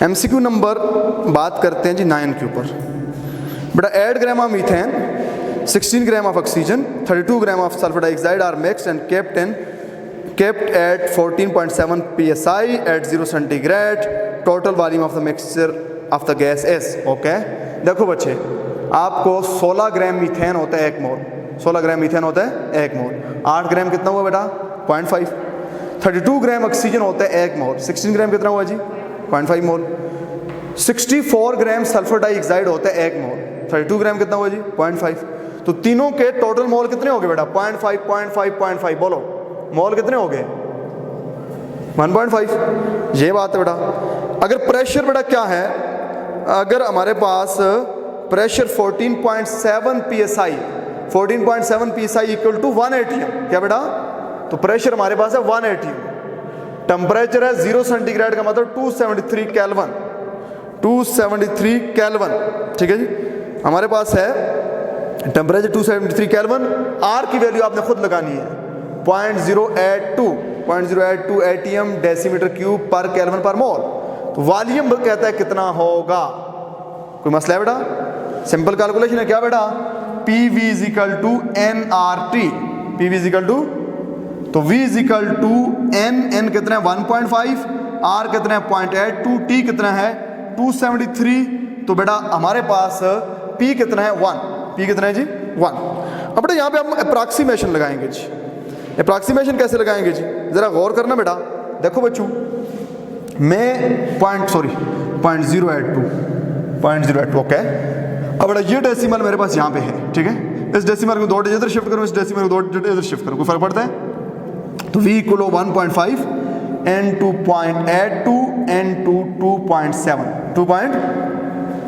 MCQ number बात करते हैं जी 9 के ऊपर। बेटा 8 gram of methane, 16 gram of oxygen, 32 gram of sulphur dioxide are mixed and kept at 14.7 psi at 0 centigrade. Total volume of the mixture of the gas is okay. देखो बच्चे, आपको 16 ग्राम methane होता है 1 मोल, 16 ग्राम मीथेन होता है 1 मोल। 8 ग्राम कितना हुआ बेटा? 0.5। 32 ग्राम ऑक्सीजन होता है 1 मोल, 16 ग्राम कितना हुआ जी? 0.5 मोल। 64 ग्राम सल्फर डाइऑक्साइड होता है 1 मोल, 32 ग्राम कितना हुआ जी? 0.5। तो तीनों के टोटल मोल कितने हो गए बेटा? 0.5 0.5 0.5। बोलो मोल कितने हो गए? 1.5। ये बात है बेटा। अगर प्रेशर बेटा क्या है, अगर हमारे पास pressure 14.7 psi, 14.7 psi equal to 1 atm, क्या बेटा? तो प्रेशर हमारे पास है 1 atm। टेम्परेचर है 0 सेंटीग्रेड का मतलब 273 केल्विन, 273 केल्विन। ठीक है जी, हमारे पास है टेम्परेचर 273 केल्विन। आर की वैल्यू आपने खुद लगानी है 0.082 एटीएम डेसीमीटर क्यूब पर केल्विन पर मोल। तो वॉल्यूम कहता है कितना होगा? कोई मसला है बेटा? सिंपल कैलकुलेशन है। क्या बेटा? PV is equal to nRT। PV is equal to, तो V is equal to n कितना है 1.5, R कितना है 0.82, T कितना है 273। तो बेटा हमारे पास P कितना है 1, P कितना है जी 1। अब बेटा यहाँ पे हम अप्रॉक्सीमेशन लगाएंगे जी। अप्रॉक्सीमेशन कैसे लगाएंगे जी? जरा गौर करना बेटा। देखो बच्चों, मैं 0.082 ओके। अब बेटा ये डेसिमल मेरे पास यहाँ पे है, ठीक है। इस डेसिमल को 2 डिजिट इधर शिफ्ट करूँ, इस डेसिमल को 2 डिजिट इधर शिफ्ट करूँ, कोई फर्क पड़ता है? तो V equal 1.5 N2 0.82 N2 2.7 2 point.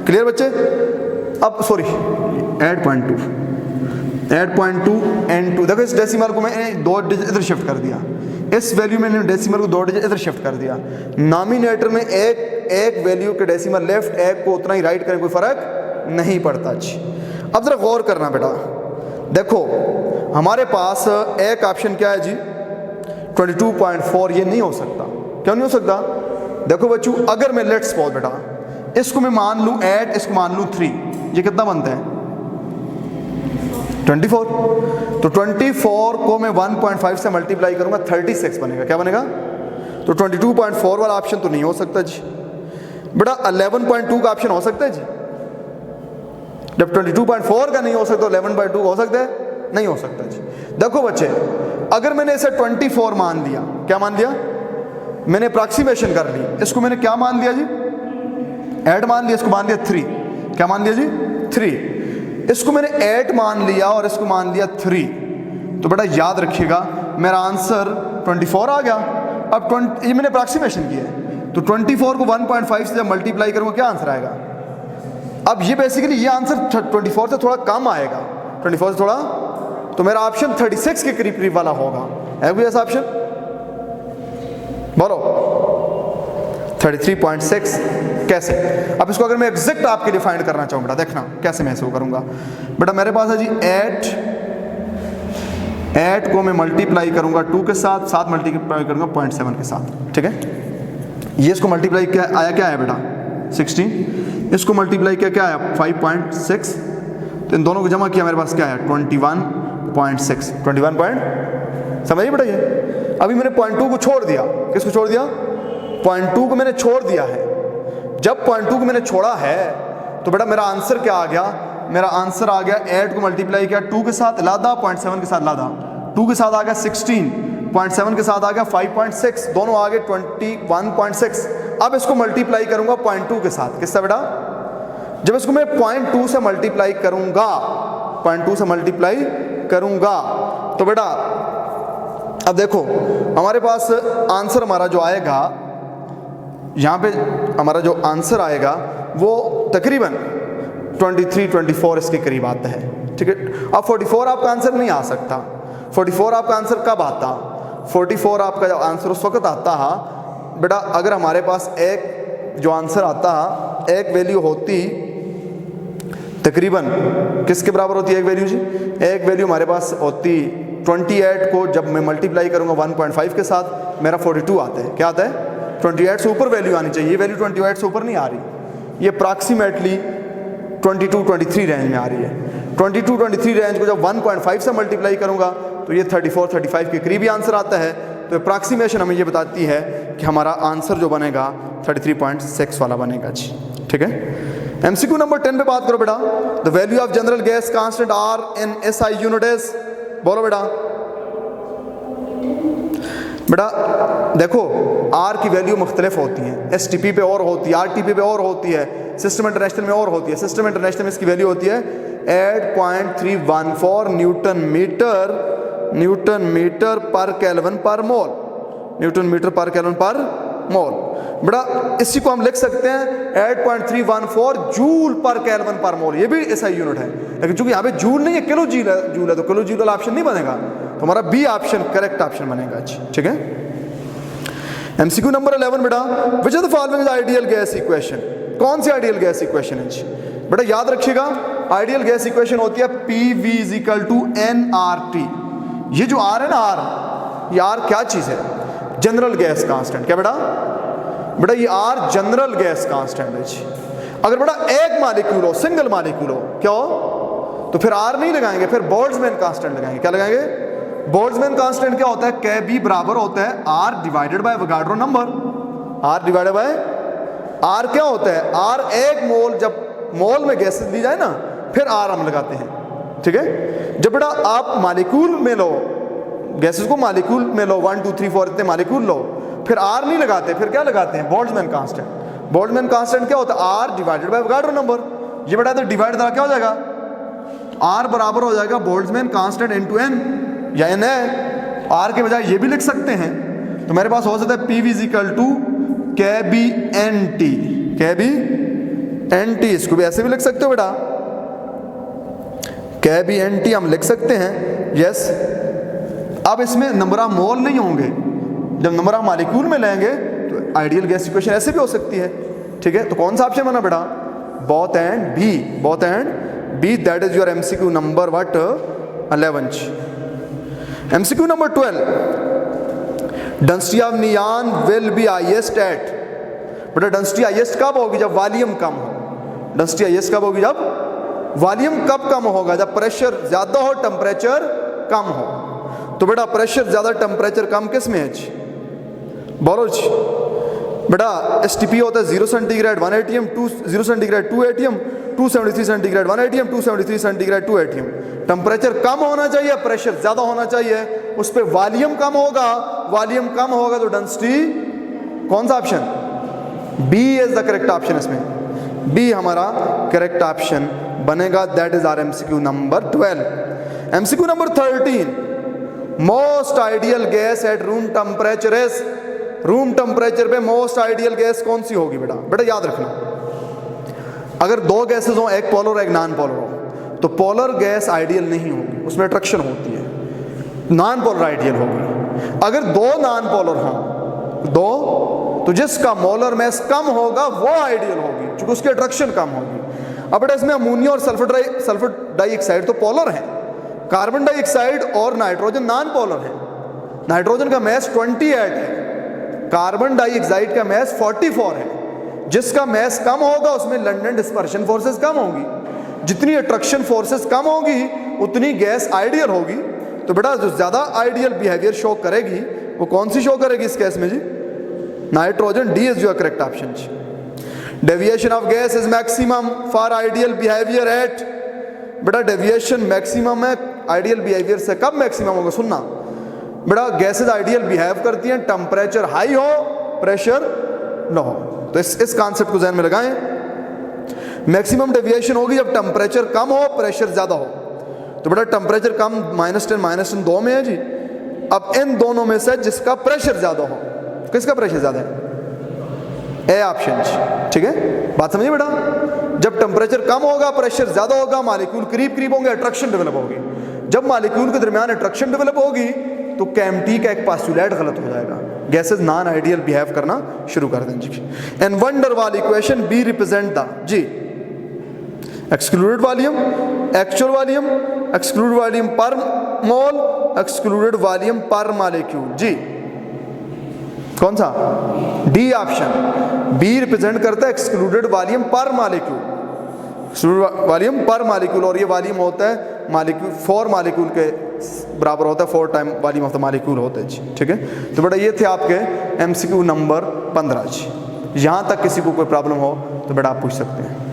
Clear बच्चे? अब सॉरी 8.2 N2। देखो इस डेसिमल को मैंने 2 डिजिट इधर शिफ्ट कर दिया, इस वैल्यू में डेसिमल को 2 डिजिट इधर शिफ्ट कर दिया। नॉमिनेटर में एक वैल्यू के डेसिमल लेफ्ट, एक को उतना ही राइट करें, कोई फर्क नहीं पड़ता जी। अब जरा गौर करना बेटा। देखो हमारे पास एक ऑप्शन क्या है जी 22.4। ये नहीं हो सकता। क्यों नहीं हो सकता? देखो बच्चों, अगर मैं लेट्स सपोज बेटा इसको मैं मान लूँ 8, इसको मान लूँ 3, ये कितना बनता है 24। तो 24 को मैं 1.5 से मल्टीप्लाई करूंगा 36 बनेगा। क्या बनेगा? तो 22.4 वाला ऑप्शन तो नहीं हो सकता जी। बेटा 11.2 का ऑप्शन हो सकता है जी। जब 22.4 का नहीं हो सकता, 11.2 हो सकता है? नहीं हो सकता जी। देखो बच्चे, अगर मैंने इसे 24 मान लिया, क्या मान लिया? मैंने अप्रॉक्सीमेशन कर ली। इसको मैंने क्या मान लिया जी? 8 मान लिया। इसको मान लिया 3। क्या मान लिया जी? 3। इसको मैंने 8 मान लिया और इसको मान लिया 3। तो बेटा याद रखिएगा मेरा आंसर 24 आ गया। अब ये मैंने अप्रॉक्सीमेशन किया है, तो 24 को 1.5 से जब मल्टीप्लाई करूंगा क्या आंसर आएगा? अब ये बेसिकली ये आंसर 24 से थोड़ा कम आएगा, 24 से थोड़ा, तो मेरा ऑप्शन 36 के करीब करीब वाला होगा। है कोई ऐसा ऑप्शन? बोलो 33.6 कैसे? अब इसको अगर मैं एग्जैक्ट आपके लिए फाइंड करना चाहूँ बेटा, देखना कैसे मैं इसको करूँगा। बेटा मेरे पास है जी 8 को मैं मल्टीप्लाई करूँगा 2 के साथ, 7 मल्टीप्लाई करूँगा 0.7 के साथ, ठीक है। ये इसको मल्टीप्लाई क्या आया? क्या आया बेटा? 16। इसको मल्टीप्लाई क्या आया? 5.6। तो इन दोनों को जमा किया, मेरे पास क्या आया? 21.6। 21 पॉइंट, समझिए बेटा ये। अभी मैंने 0.2 को छोड़ दिया। किसको छोड़ दिया? 0.2 को मैंने छोड़ दिया है। जब 0.2 को मैंने छोड़ा है तो बेटा मेरा आंसर क्या आ गया? मेरा आंसर आ गया 8 को मल्टीप्लाई किया 2 के साथ, लादा 0.7 के साथ, लादा 2 के साथ आ गया 16, 0.7 के साथ आ गया 5.6, दोनों आ गए 21.6। अब इसको मल्टीप्लाई करूंगा 0.2 के साथ। किससे बेटा? जब इसको मैं 0.2 से मल्टीप्लाई करूंगा, 0.2 से मल्टीप्लाई करूंगा, तो बेटा अब देखो हमारे पास आंसर हमारा जो आएगा, यहाँ पे हमारा जो आंसर आएगा वो तकरीबन 23-24 इसके करीब आता है, ठीक है। अब 44 आपका आंसर नहीं आ सकता। 44 आपका आंसर कब आता? 44 आपका जो आंसर उस वक्त आता है बेटा अगर हमारे पास एक जो आंसर आता है, एक वैल्यू होती तकरीबन किसके बराबर होती है? एक वैल्यू जी, एक वैल्यू हमारे पास होती 28 को जब मैं मल्टीप्लाई करूंगा 1.5 के साथ, मेरा 42 आता है। क्या आता है? 28 से ऊपर वैल्यू आनी चाहिए, ये वैल्यू 28 से ऊपर नहीं आ रही, ये अप्रॉक्सीमेटली 22-23 रेंज में आ रही है। 22-23 रेंज को जब 1.5 से मल्टीप्लाई करूंगा तो ये 34-35 के करीब ही आंसर आता है। तो अप्रॉक्सीमेशन हमें ये बताती है कि हमारा आंसर जो बनेगा 33.6 वाला बनेगा जी, ठीक है। एमसीक्यू नंबर 10 पे बात करो बेटा। The value of general gas constant R in SI unit is, बोलो बेटा। बेटा देखो आर की वैल्यू मुख्तलिफ होती है, एसटीपी पे और होती है, आरटीपी पे और होती है, सिस्टम इंटरनेशनल में और होती है। सिस्टम इंटरनेशनल में इसकी वैल्यू होती है 8.314 न्यूटन मीटर पर केल्विन पर मोल, न्यूटन मीटर पर केल्विन पर मोल। बेटा इसी को हम लिख सकते हैं 8.314 जूल पर केल्विन पर मोल, ये भी एसआई यूनिट है, लेकिन चूंकि यहाँ पे जूल नहीं है किलो जूल है, तो किलो जूल वाला ऑप्शन नहीं बनेगा, तो हमारा बी ऑप्शन करेक्ट ऑप्शन बनेगा जी, ठीक है। एमसीक्यू नंबर 11 बेटा, which of the following is ideal gas equation, कौन सी आइडियल गैस इक्वेशन है जी? बेटा याद रखिएगा आइडियल गैस इक्वेशन होती है PV = nRT। ये जो R है ना, R, ये R क्या चीज है? General gas constant. क्या बेटा? बेटा ये R जनरल गैस कांस्टेंट है जी। अगर बेटा एक मालिक्यूल हो, सिंगल मालिक्यूल हो, क्या हो, तो फिर R नहीं लगाएंगे, फिर बोल्ट्जमैन कांस्टेंट लगाएंगे। क्या लगाएंगे? बोल्ट्जमैन कांस्टेंट क्या होता है? Kb बराबर होता है R divided by Avogadro number. R divided by R क्या होता है? R एक मोल, जब मोल में गैसेस दी जाए ना फिर R हम लगाते हैं, ठीक है। जब बेटा आप मालिक्यूल में लो, गैसेस को मालिक्यूल में लो, 1 2 3 4 इतने मालिक्यूल लो, फिर R नहीं लगाते, फिर क्या लगाते हैं? Boltzmann constant. बोल्ट्जमैन कांस्टेंट क्या होता है? R divided by Avogadro number. ये बेटा तो डिवाइड द्वारा क्या हो जाएगा? R बराबर हो जाएगा बोल्ट्जमैन कांस्टेंट इनटू n, या n है, R के बजाय ये भी लिख सकते हैं, तो मेरे पास हो सकता है PV = KBNT, KBNT, इसको भी ऐसे भी लिख सकते हो बेटा, KBNT हम लिख सकते हैं, यस। अब इसमें नंबर ऑफ मोल नहीं होंगे, जब नंबर ऑफ मॉलिक्यूल में लेंगे तो आइडियल गैस इक्वेशन ऐसे भी हो सकती है, ठीक है। तो कौन सा ऑप्शन बना बेटा? Both and B, both and B, that is your MCQ number what 11। MCQ number 12, density of neon will be highest at, बेटा डेंसिटी हाईएस्ट कब होगी? जब वॉल्यूम कम हो। डेंसिटी हाईएस्ट कब होगी? जब वॉल्यूम कब कम होगा? जब प्रेशर ज्यादा हो, टेम्परेचर कम हो। तो बेटा प्रेशर ज्यादा, टेम्परेचर कम किस में है जी? बोलो जी। बेटा एसटीपी होता है 0 centigrade 1 atm, 0 centigrade 2 atm, 273 centigrade 1 atm, 273 centigrade 2 atm। Temperature कम होना चाहिए, प्रेशर ज्यादा होना चाहिए, उस पर वॉल्यूम कम होगा, वॉल्यूम कम होगा तो डेंसिटी, कौन सा option? B is the correct option. इसमें बी हमारा करेक्ट ऑप्शन बनेगा, that is our MCQ number 12। MCQ number 13, most ideal gas at room temperature is, room temperature पे मोस्ट आइडियल गैस कौन सी होगी बेटा? बेटा याद रखना, अगर दो गैसेस हो, एक पोलर एक नॉन पोलर हो, तो पोलर गैस आइडियल नहीं होगी, उसमें अट्रैक्शन होती है, नॉन पोलर आइडियल होगी। अगर दो नॉन पोलर हों, दो, तो जिसका मोलर मास कम होगा वो आइडियल होगी, क्योंकि उसकी अट्रैक्शन कम होगी। अब बेटा इसमें अमोनिया और सल्फर डाइऑक्साइड तो पोलर है, कार्बन डाइऑक्साइड और नाइट्रोजन नॉन पोलर है। नाइट्रोजन का मास 28 है, कार्बन डाइऑक्साइड का मास 44 है। जिसका मास कम होगा उसमें लंडन डिस्पर्शन फोर्सेस कम होंगी, जितनी अट्रैक्शन फोर्सेस कम होगी उतनी गैस आइडियल होगी। तो बेटा जो ज्यादा आइडियल बिहेवियर शो करेगी वो कौन सी शो करेगी इस केस में जी? Nitrogen. D is your correct option जी। Deviation of gas is maximum for ideal behaviour at, बेटा डेविएशन मैक्सिमम है आइडियल बिहेवियर से, कब मैक्सिमम होगा? सुनना बेटा, गैसेज आइडियल बिहेव करती हैं टेम्परेचर हाई हो, प्रेशर लो हो। तो इस कॉन्सेप्ट को ध्यान में लगाएं, मैक्सिमम डेविएशन होगी जब टेम्परेचर कम हो, प्रेशर ज्यादा हो। तो बेटा टेम्परेचर कम -10 दो में है जी। अब इन दोनों में से जिसका प्रेशर ज्यादा हो, किसका प्रेशर ज्यादा है? ए ऑप्शन, ठीक है। बात समझिए बेटा, जब टेम्परेचर कम होगा, प्रेशर ज्यादा होगा, मॉलिक्यूल करीब करीब होंगे, अट्रैक्शन डेवलप होगी। जब मॉलिक्यूल के दरमियान अट्रैक्शन डेवलप होगी तो केम्टी का एक पास्टुलेट गलत हो जाएगा, गैसेज नॉन आइडियल बिहेव करना शुरू कर दें जी। And van der Waals equation B represent the जी excluded volume, actual volume, excluded volume per mole, excluded volume per molecule जी। कौन सा? D option. बी रिप्रेजेंट करता है excluded volume per molecule, excluded volume per molecule, और ये volume होता है मॉलिक्यूल 4 मॉलिक्यूल के बराबर होता है, 4 time volume of the molecule होता है जी। ठीक है, तो बेटा ये थे आपके MCQ नंबर 15 जी। यहाँ तक किसी को कोई प्रॉब्लम हो तो बेटा आप पूछ सकते हैं।